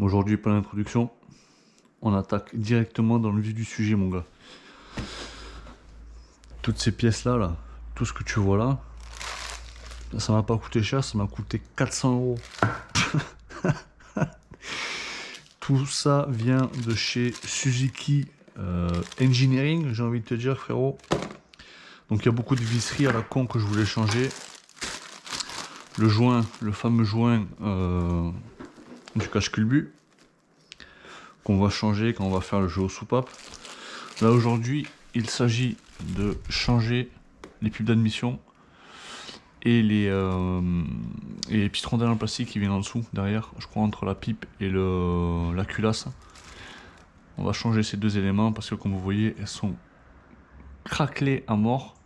Aujourd'hui, pas d'introduction. On attaque directement dans le vif du sujet, mon gars. Toutes ces pièces-là, là, tout ce que tu vois là, ça m'a pas coûté cher, ça m'a coûté 400 €. Tout ça vient de chez Suzuki Engineering, j'ai envie de te dire, frérot. Donc il y a beaucoup de visseries à la con que je voulais changer. Le joint, le fameux joint du cache-culbut, qu'on va changer quand on va faire le jeu aux soupapes. Là aujourd'hui, il s'agit de changer les pipes d'admission et les petites rondelles en plastique qui viennent en dessous, derrière, je crois entre la pipe et la culasse. On va changer ces deux éléments parce que comme vous voyez, elles sont craquelées à mort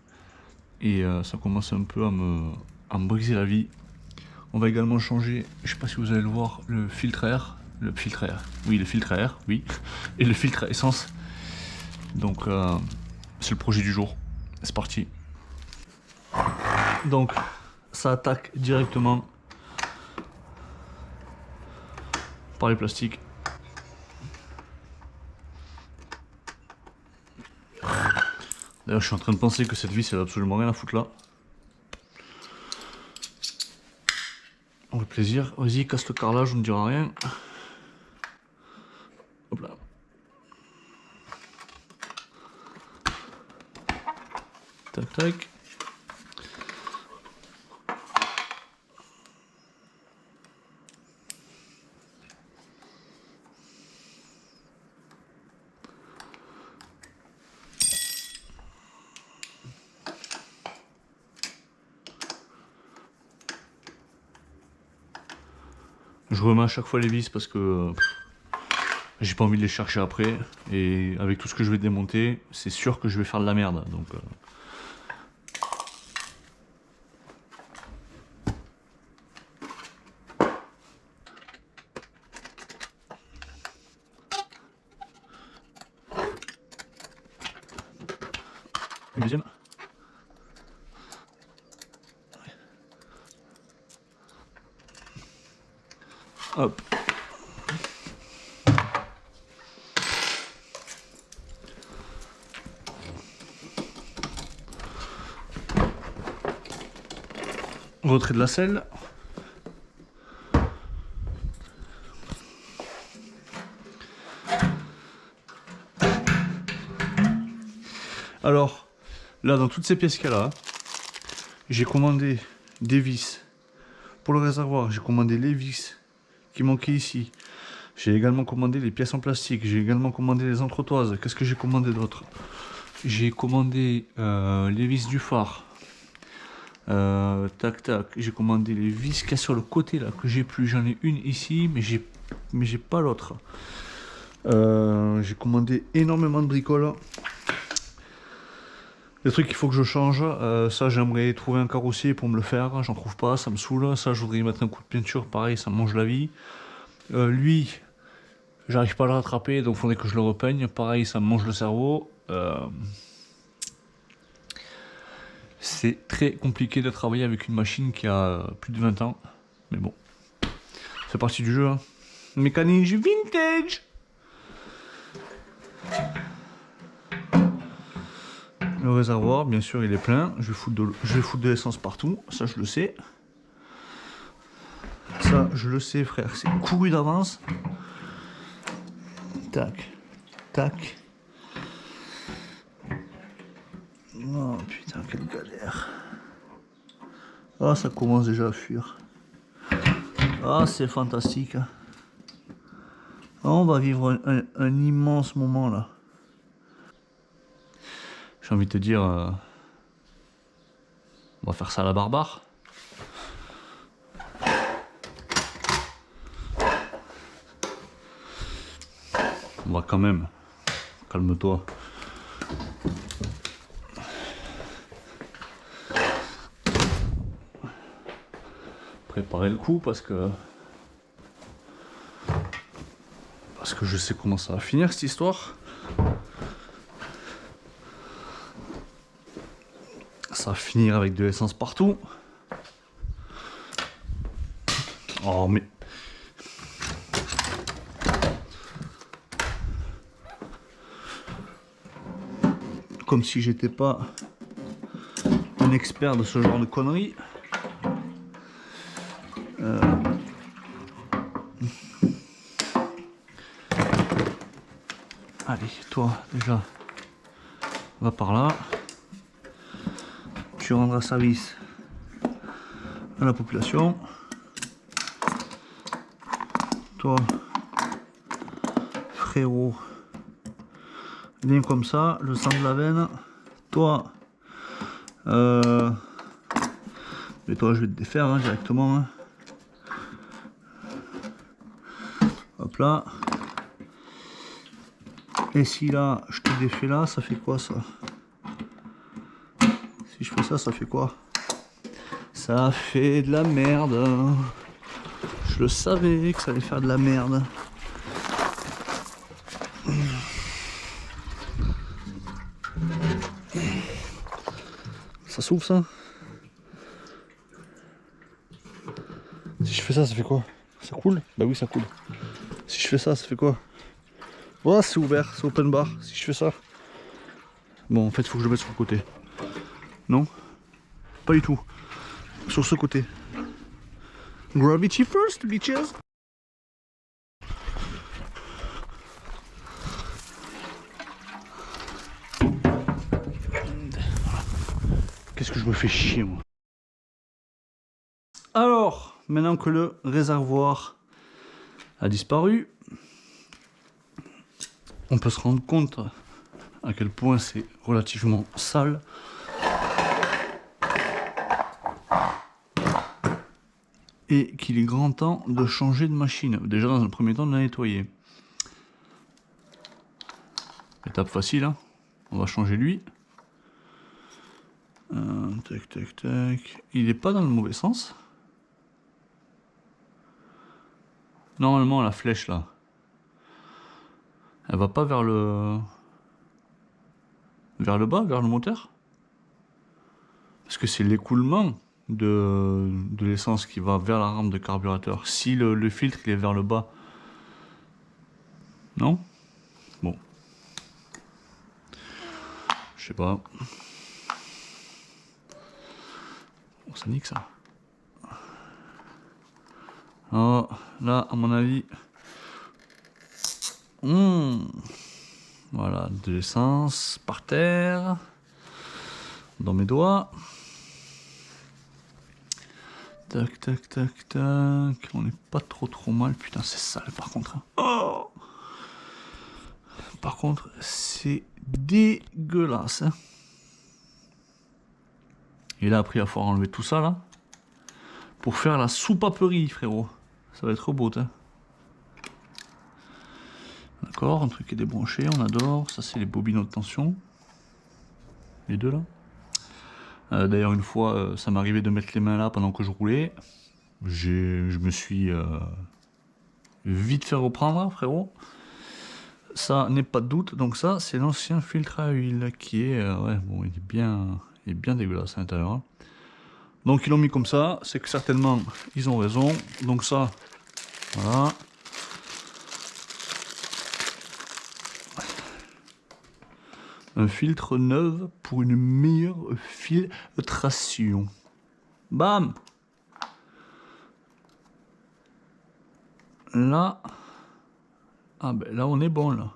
et ça commence un peu à me briser la vie. On va également changer, je sais pas si vous allez le voir, le filtre à air. Le filtre à air, oui, le filtre à air, oui. Et le filtre à essence. Donc, c'est le projet du jour. C'est parti. Donc, ça attaque directement par les plastiques. D'ailleurs, je suis en train de penser que cette vis, elle a absolument rien à foutre là. On va plaisir. Vas-y, casse le carrelage, on ne dira rien. Hop là. Tac, tac. Je remets à chaque fois les vis parce que j'ai pas envie de les chercher après. Et avec tout ce que je vais démonter, c'est sûr que je vais faire de la merde. Donc, une deuxième. Hop. Retrait de la selle. Alors, là, dans toutes ces pièces qu'il y a là, j'ai commandé des vis. Pour le réservoir, j'ai commandé les vis qui manquaient ici. J'ai également commandé les pièces en plastique. J'ai également commandé les entretoises. Qu'est-ce que j'ai commandé d'autre? J'ai commandé les vis du phare. Tac tac. J'ai commandé les vis qu'il y a sur le côté là que j'ai plus. J'en ai une ici, mais j'ai pas l'autre. J'ai commandé énormément de bricoles. Des trucs qu'il faut que je change, ça j'aimerais trouver un carrossier pour me le faire, j'en trouve pas, ça me saoule, ça je voudrais y mettre un coup de peinture, pareil ça me mange la vie. Lui, j'arrive pas à le rattraper, donc il faudrait que je le repeigne, pareil ça me mange le cerveau. C'est très compliqué de travailler avec une machine qui a plus de 20 ans, mais bon, c'est partie du jeu. Hein. Mécanique vintage. Le réservoir, bien sûr, il est plein. Je vais foutre de l'essence partout. Ça, je le sais. Ça, je le sais, frère. C'est couru d'avance. Tac. Tac. Oh, putain, quelle galère. Ah, ça commence déjà à fuir. Ah, c'est fantastique. Ah, on va vivre un immense moment, là. J'ai envie de te dire, on va faire ça à la barbare. On va quand même, calme-toi. Préparer le coup parce que je sais comment ça va finir cette histoire. Ça va finir avec de l'essence partout. Oh mais comme si j'étais pas un expert de ce genre de conneries. Allez, toi, déjà, va par là. Tu rendras service à la population. Toi, frérot, viens comme ça, le sang de la veine. Toi, et toi, je vais te défaire hein, directement. Hein. Hop là. Et si là, je te défais là, ça fait quoi ça? Si je fais ça, ça fait quoi? Ça fait de la merde. Je le savais que ça allait faire de la merde. Ça s'ouvre ça? Si je fais ça, ça fait quoi? Ça coule? Bah oui, ça coule. Si je fais ça, ça fait quoi? Oh, c'est ouvert, c'est open bar. Si je fais ça. Bon, en fait, il faut que je le mette sur le côté. Non? Pas du tout. Sur ce côté. Gravity first, bitches! Qu'est-ce que je me fais chier, moi. Alors, maintenant que le réservoir a disparu, on peut se rendre compte à quel point c'est relativement sale. Et qu'il est grand temps de changer de machine. Déjà, dans un premier temps, de la nettoyer. Étape facile, hein. On va changer lui. Tac, tac, tac. Il n'est pas dans le mauvais sens. Normalement, la flèche là, elle va pas vers le bas, vers le moteur. Parce que c'est l'écoulement de l'essence qui va vers la rampe de carburateur. Si le filtre il est vers le bas, non? Bon. Je sais pas. Oh, ça nique ça. Oh, là, à mon avis... Voilà, de l'essence par terre. Dans mes doigts. Tac, tac, tac, tac. On n'est pas trop mal. Putain, c'est sale par contre. Oh, par contre, c'est dégueulasse. Hein. Et là, après, il va falloir enlever tout ça, là. Pour faire la soupaperie, frérot. Ça va être beau, hein. D'accord, un truc est débranché, on adore. Ça, c'est les bobines haute tension. Les deux, là. D'ailleurs, une fois, ça m'est arrivé de mettre les mains là pendant que je roulais. Je me suis vite fait reprendre, frérot. Ça n'est pas de doute. Donc ça, c'est l'ancien filtre à huile qui est... ouais, bon, il est bien dégueulasse à l'intérieur. Hein. Donc ils l'ont mis comme ça. C'est que certainement, ils ont raison. Donc ça, voilà. Un filtre neuf pour une meilleure filtration. Bam! Là... Ah ben là on est bon là.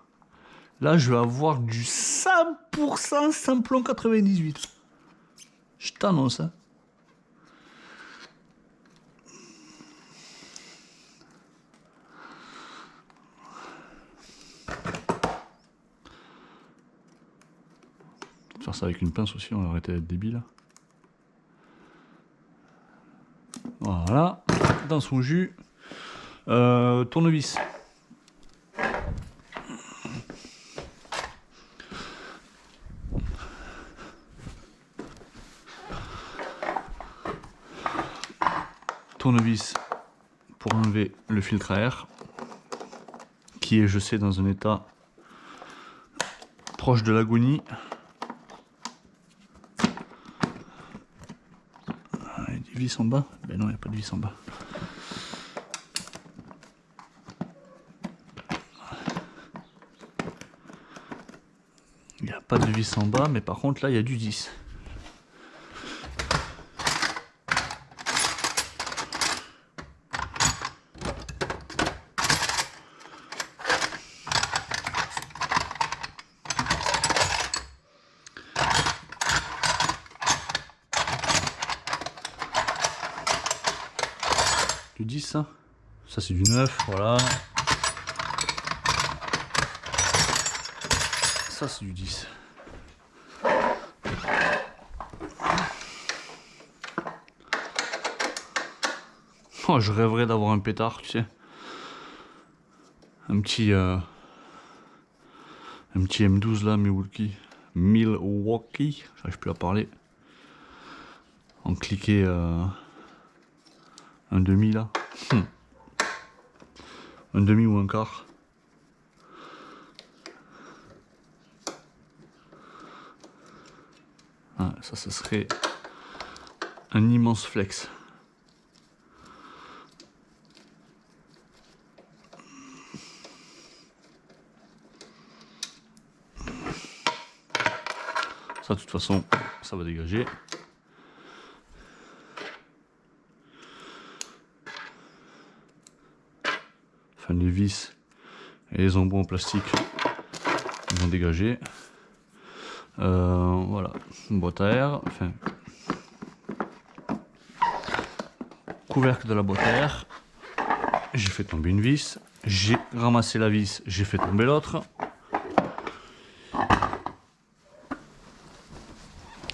Là je vais avoir du 100% samplon 98. Je t'annonce hein. Faire ça avec une pince aussi, on va arrêter d'être débile. Voilà, dans son jus. Tournevis. Tournevis pour enlever le filtre à air qui est, je sais, dans un état proche de l'agonie. Il y a des vis en bas? Ben non, il n'y a pas de vis en bas. Il n'y a pas de vis en bas, mais par contre là il y a du 10. Du 10, ça c'est du 9, voilà. Ça c'est du 10. Oh, je rêverais d'avoir un pétard, tu sais. Un petit M12 là, Milwaukee, j'arrive plus à parler. En cliquer un demi là. Un demi ou un quart. Ah, ça serait un immense flex. Ça, de toute façon, ça va dégager. Enfin, les vis et les embouts en plastique vont dégager. Voilà, une boîte à air. Enfin, couvercle de la boîte à air. J'ai fait tomber une vis. J'ai ramassé la vis. J'ai fait tomber l'autre.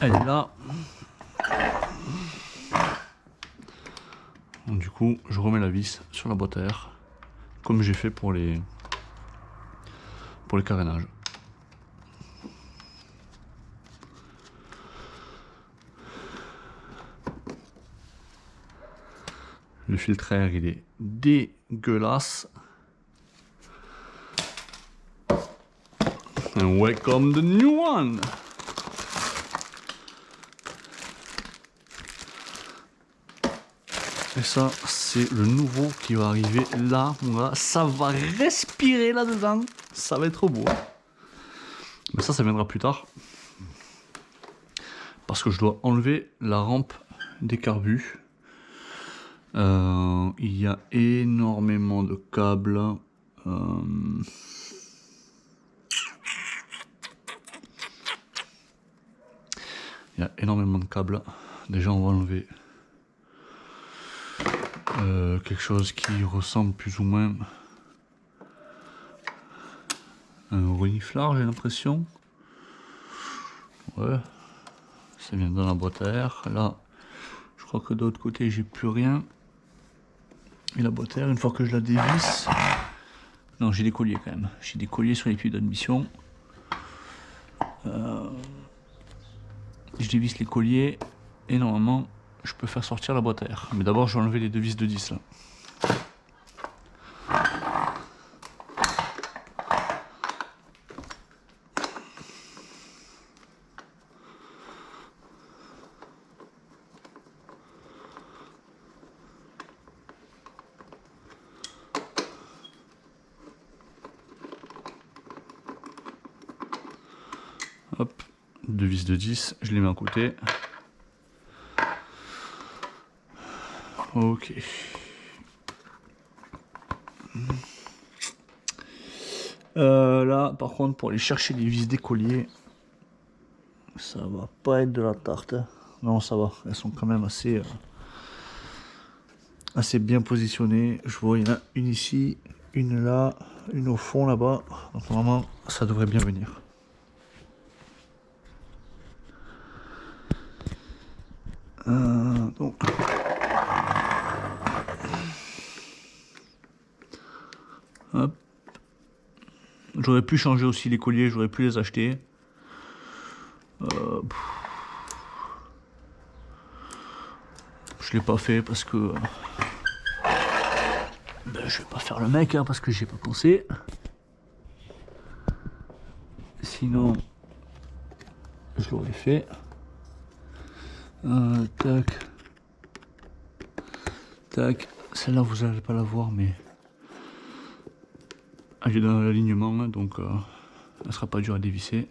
Elle est là. Donc, du coup, je remets la vis sur la boîte à air, comme j'ai fait pour les carénages. Le filtre à air, il est dégueulasse. And welcome the new one. Et ça, c'est le nouveau qui va arriver là. Voilà. Ça va respirer là-dedans. Ça va être beau. Mais ça viendra plus tard. Parce que je dois enlever la rampe des carbus. Il y a énormément de câbles. Il y a énormément de câbles. Déjà, on va enlever quelque chose qui ressemble plus ou moins à un reniflard, j'ai l'impression. Ouais, ça vient dans la boîte à air. Là, je crois que de l'autre côté, j'ai plus rien. Et la boîte à air, une fois que je la dévisse. Non, j'ai des colliers quand même. J'ai des colliers sur les puits d'admission. Je dévisse les colliers et normalement je peux faire sortir la boîte à air. Mais d'abord je vais enlever les deux vis de 10 là. Hop, deux vis de 10, je les mets à côté. Ok. Là, par contre, pour aller chercher les vis des colliers, ça va pas être de la tarte. Non, ça va. Elles sont quand même assez bien positionnées. Je vois, il y en a une ici, une là, une au fond là-bas. Donc normalement, ça devrait bien venir. Donc. Hop. J'aurais pu changer aussi les colliers, j'aurais pu les acheter. Je l'ai pas fait parce que je vais pas faire le mec hein, parce que j'ai pas pensé. Sinon je l'aurais fait. Tac. Tac. Celle-là vous allez pas la voir mais elle est dans l'alignement donc elle sera pas dure à dévisser.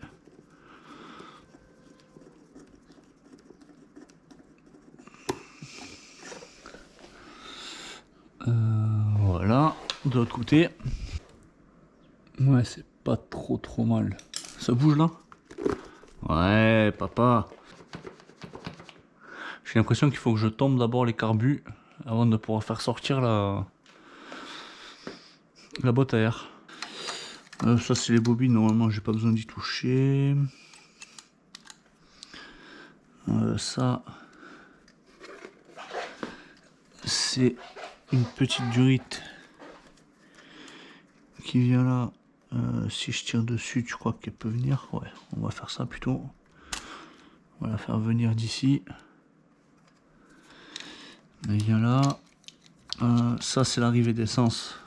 l'autre côté. Ouais, c'est pas trop mal. Ça bouge là? Ouais, papa. J'ai l'impression qu'il faut que je tombe d'abord les carbus avant de pouvoir faire sortir la boîte à air. Ça c'est les bobines, normalement j'ai pas besoin d'y toucher. Ça c'est une petite durite qui vient là. Si je tire dessus, tu crois qu'elle peut venir? Ouais, on va faire ça plutôt. On va la faire venir d'ici. Elle vient là. Ça c'est l'arrivée d'essence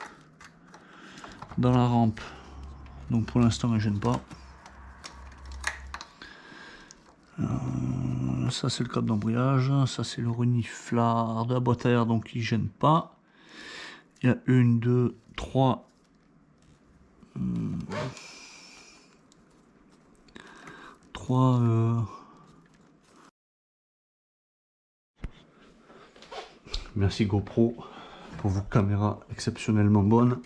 dans la rampe. Donc pour l'instant elle gêne pas. Ça c'est le câble d'embrayage, ça c'est le reniflard de la boîte à air, donc il gêne pas. Il y a une, deux, trois. Merci GoPro pour vos caméras exceptionnellement bonnes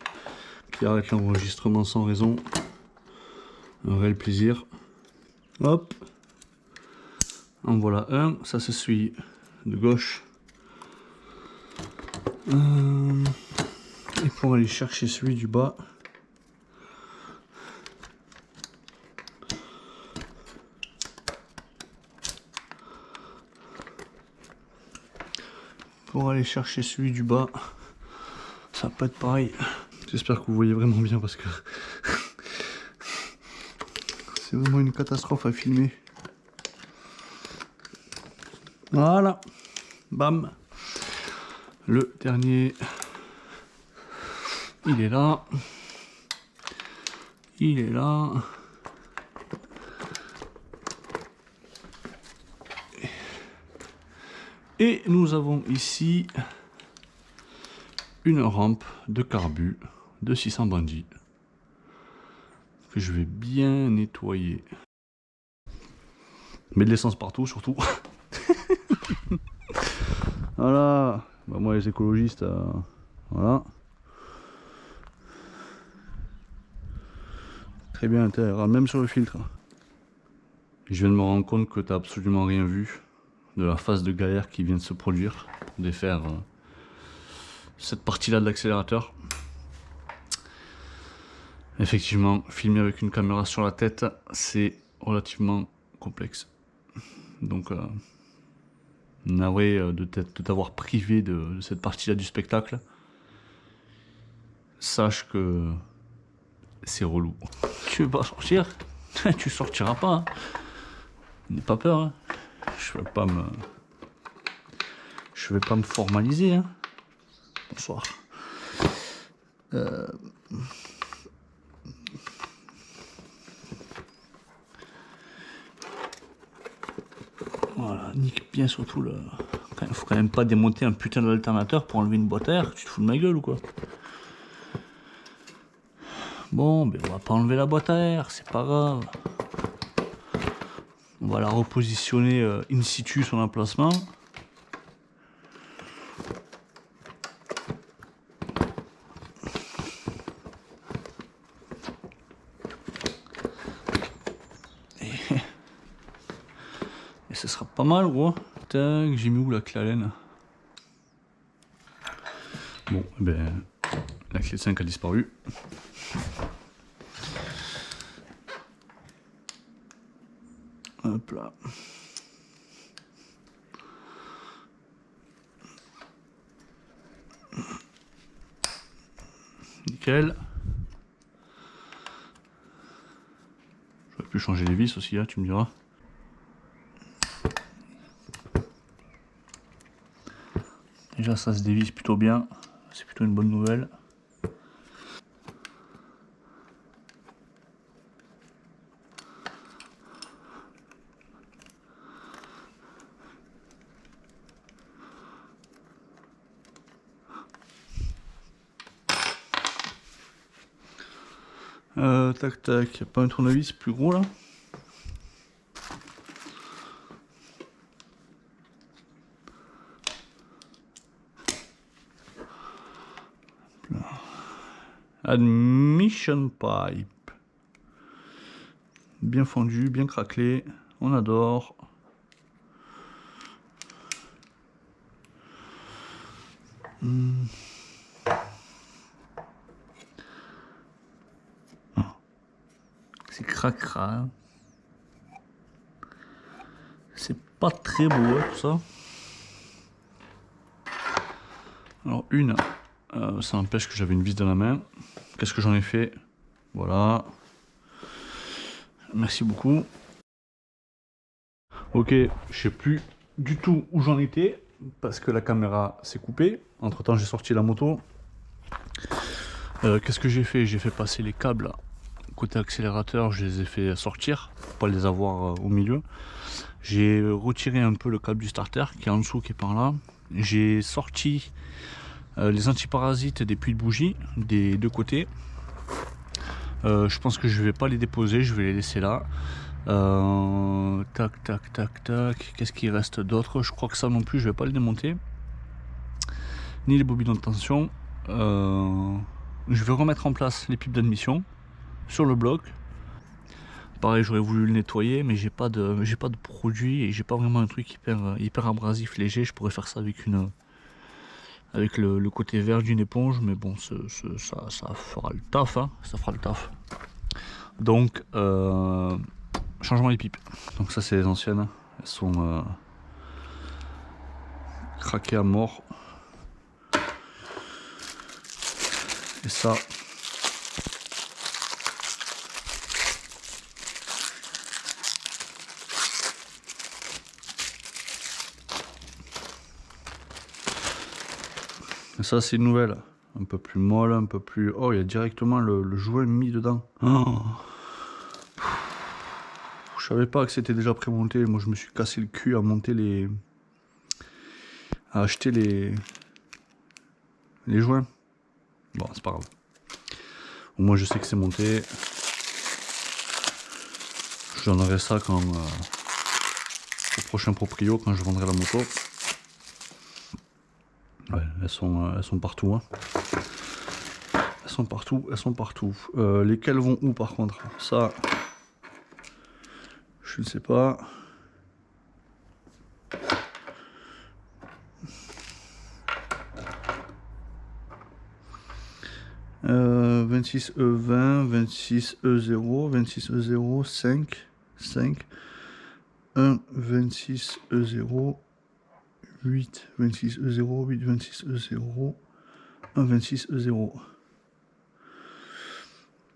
qui arrêtent l'enregistrement sans raison. Un réel plaisir. Hop. En voilà un, ça se suit de gauche. Et pour aller chercher celui du bas, ça peut être pareil. J'espère que vous voyez vraiment bien parce que c'est vraiment une catastrophe à filmer. Voilà, bam. Le dernier, il est là. Il est là. Et nous avons ici une rampe de carbu de 600 bandits que je vais bien nettoyer. Mais de l'essence partout surtout. Voilà. Bah, moi les écologistes, voilà. Très bien intégral, même sur le filtre. Je viens de me rendre compte que tu n'as absolument rien vu de la phase de galère qui vient de se produire pour défaire cette partie-là de l'accélérateur. Effectivement, filmer avec une caméra sur la tête, c'est relativement complexe. Donc, navré de t'avoir privé de cette partie-là du spectacle. Sache que c'est relou. Tu veux pas sortir? Tu sortiras pas. Hein. N'aie pas peur. Hein. Je vais pas me formaliser. Hein. Bonsoir. Voilà, nique bien surtout le... Il faut quand même pas démonter un putain d'alternateur pour enlever une boîte à air. Tu te fous de ma gueule ou quoi? Bon, ben on va pas enlever la boîte à air, c'est pas grave. On va la repositionner in situ son emplacement. Et ce sera pas mal, gros. Tac, j'ai mis où la clé à laine? Bon, eh ben, la clé de 5 a disparu. Hop là. Nickel. J'aurais pu changer les vis aussi, là, tu me diras. Déjà, ça se dévisse plutôt bien. C'est plutôt une bonne nouvelle. Tac tac, y'a pas un tournevis plus gros là? Admission pipe. Bien fondu, bien craquelé. On adore. C'est cracra. C'est pas très beau hein, tout ça. Alors une, ça n'empêche que j'avais une vis dans la main. Qu'est-ce que j'en ai fait? Voilà. Merci beaucoup. Ok, je sais plus du tout où j'en étais parce que la caméra s'est coupée. Entre temps j'ai sorti la moto. Qu'est-ce que j'ai fait? J'ai fait passer les câbles côté accélérateur, je les ai fait sortir pour pas les avoir au milieu. J'ai retiré un peu le câble du starter qui est en dessous, qui est par là. J'ai sorti les antiparasites des puits de bougie des deux côtés. Je pense que je vais pas les déposer, je vais les laisser là. Tac tac tac tac. Qu'est-ce qu'il reste d'autre? Je crois que ça non plus je vais pas le démonter. Ni les bobines de tension. Je vais remettre en place les pipes d'admission sur le bloc. Pareil, j'aurais voulu le nettoyer, mais j'ai pas de produit et j'ai pas vraiment un truc hyper abrasif léger. Je pourrais faire ça avec le côté vert d'une éponge, mais bon, ça fera le taf, hein, ça fera le taf. Donc, changement des pipes. Donc ça, c'est les anciennes. Elles sont craquées à mort. Et ça. Et ça, c'est une nouvelle. Un peu plus molle, un peu plus... Oh, il y a directement le joint mis dedans. Oh. Je savais pas que c'était déjà prémonté. Moi, je me suis cassé le cul à monter les... à acheter les joints. Bon, c'est pas grave. Au moins, je sais que c'est monté. Je donnerai ça quand... au prochain proprio, quand je vendrai la moto. Ouais, elles sont partout. Hein. Elles sont partout, elles sont partout. Lesquelles vont où par contre? Ça, je ne sais pas. Euh, 26E20, 26E0, 26E0, 5, 5, 1, 26E0, 8, 26E0, 8, 26E0, 1, 26E0.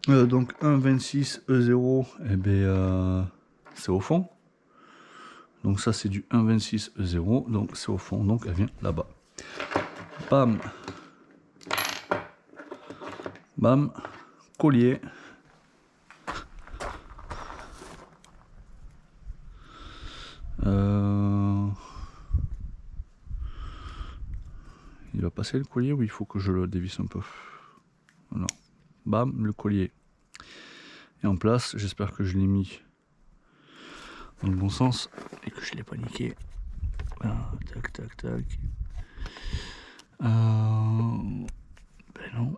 Donc 1, 26E0, eh ben, c'est au fond. Donc ça c'est du 1,26E0, donc c'est au fond, donc elle vient là-bas. Bam. Bam. Collier. Il va passer le collier ou il faut que je le dévisse un peu? Non. Bam, le collier est en place. J'espère que je l'ai mis dans le bon sens et que je l'ai pas niqué. Ah, tac, tac, tac. Ben non.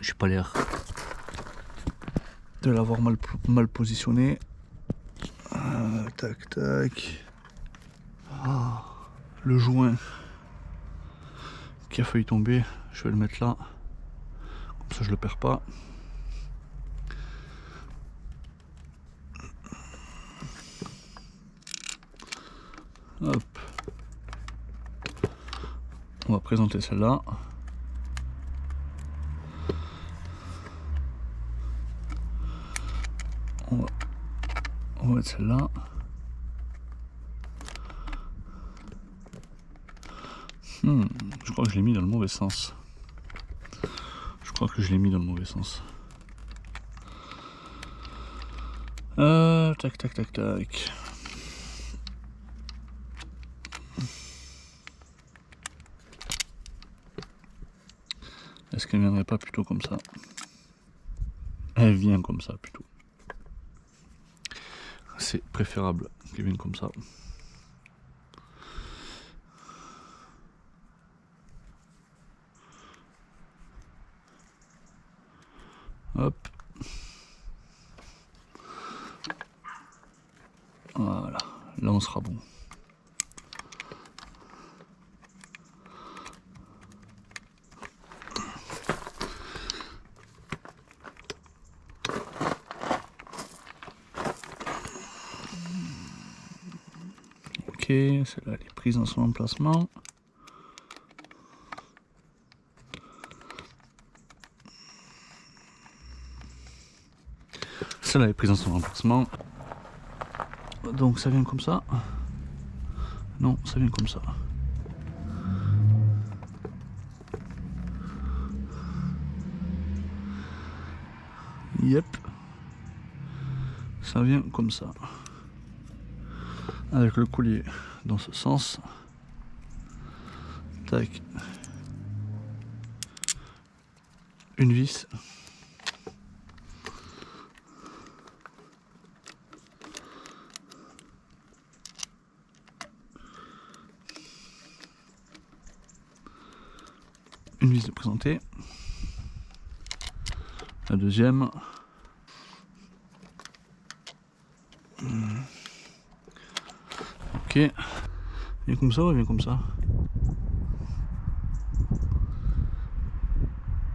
J'ai pas l'air de l'avoir mal positionné. Tac, tac. Ah, le joint qui a failli tomber, je vais le mettre là. Comme ça, je le perds pas. Hop. On va présenter celle-là. On va mettre celle-là. Je crois que je l'ai mis dans le mauvais sens. Je crois que je l'ai mis dans le mauvais sens. Tac, tac, tac, tac. Est-ce qu'elle viendrait pas plutôt comme ça? Elle vient comme ça plutôt. C'est préférable qu'elle vienne comme ça. Hop. Voilà, là on sera bon. Ok, celle-là elle est prise dans son emplacement. Celle-là est prise dans son emplacement. Donc ça vient comme ça. Non, ça vient comme ça. Yep. Ça vient comme ça. Avec le collier dans ce sens. Tac. Une vis. Une vis de présenter. La deuxième. Ok. Vient comme ça ou elle vient comme ça?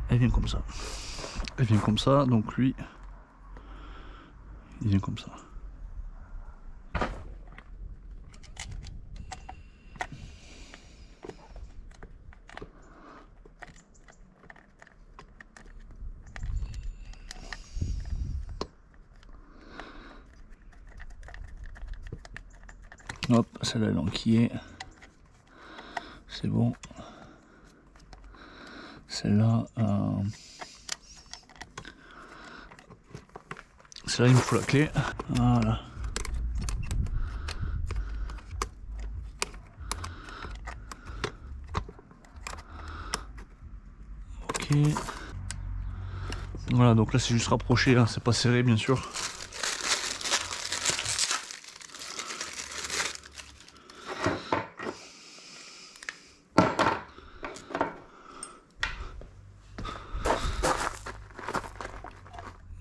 Elle vient comme ça. Elle vient comme ça, donc lui, il vient comme ça. Hop, celle-là elle est enquillée. C'est bon. Celle-là, celle-là il me faut la clé. Voilà. Ok. Voilà, donc là c'est juste rapproché, hein, c'est pas serré bien sûr.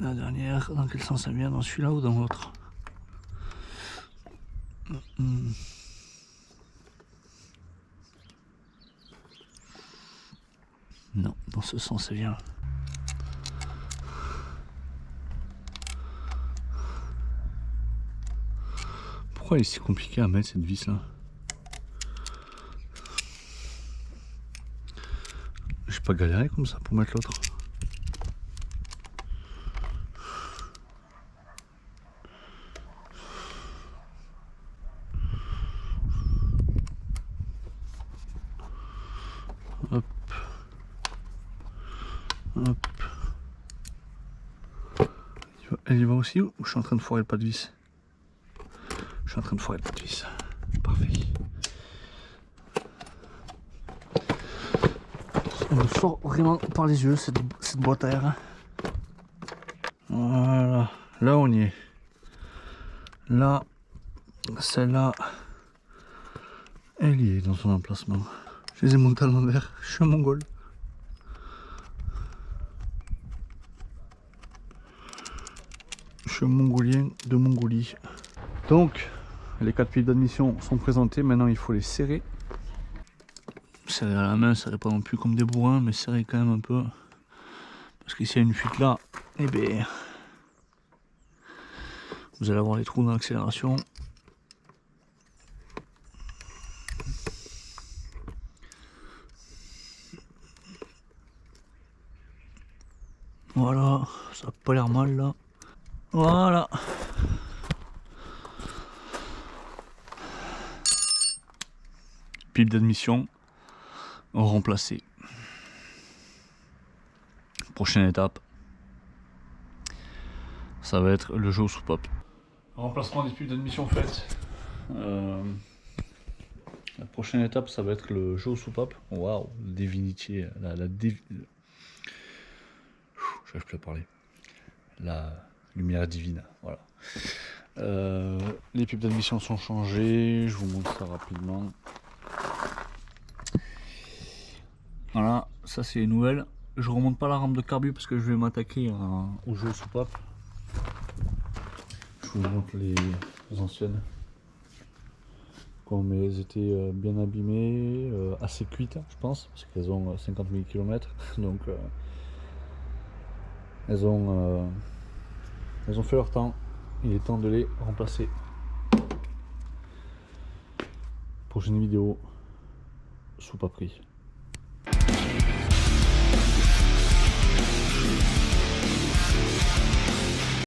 La dernière, dans quel sens elle vient? Dans celui-là ou dans l'autre? Non, dans ce sens elle vient. Pourquoi elle est si compliquée à mettre cette vis là? J'ai pas galéré comme ça pour mettre l'autre. Hop. Hop. Elle y va aussi ou je suis en train de foirer le pas de vis? Je suis en train de foirer le pas de vis. Parfait. Elle me sort vraiment par les yeux cette boîte à air. Voilà. Là on y est. Là, celle-là, elle y est dans son emplacement. Je les ai montés à l'envers. Je suis un mongol. Je suis un mongolien de Mongolie. Donc, les 4 piles d'admission sont présentées. Maintenant, il faut les serrer. Serrer à la main, serrer pas non plus comme des bourrins, mais serrer quand même un peu. Parce que s'il y a une fuite là, eh ben, vous allez avoir les trous dans l'accélération. Voilà, ça n'a pas l'air mal là. Voilà. Pile d'admission remplacée. Prochaine étape, ça va être le jeu aux soupapes. Remplacement des piles d'admission faites. La prochaine étape, ça va être le jeu aux soupapes. Waouh, Divinity, j'arrive plus à parler. La lumière divine, voilà. Les pipes d'admission sont changées, je vous montre ça rapidement. Voilà, ça c'est les nouvelles. je remonte pas la rampe de carbu parce que je vais m'attaquer au jeu soupape. Je vous montre les anciennes. Comme elles étaient bien abîmées, assez cuites je pense, parce qu'elles ont 50 000 km, donc elles ont fait leur temps. Il est temps de les remplacer. Prochaine vidéo, soupaperie.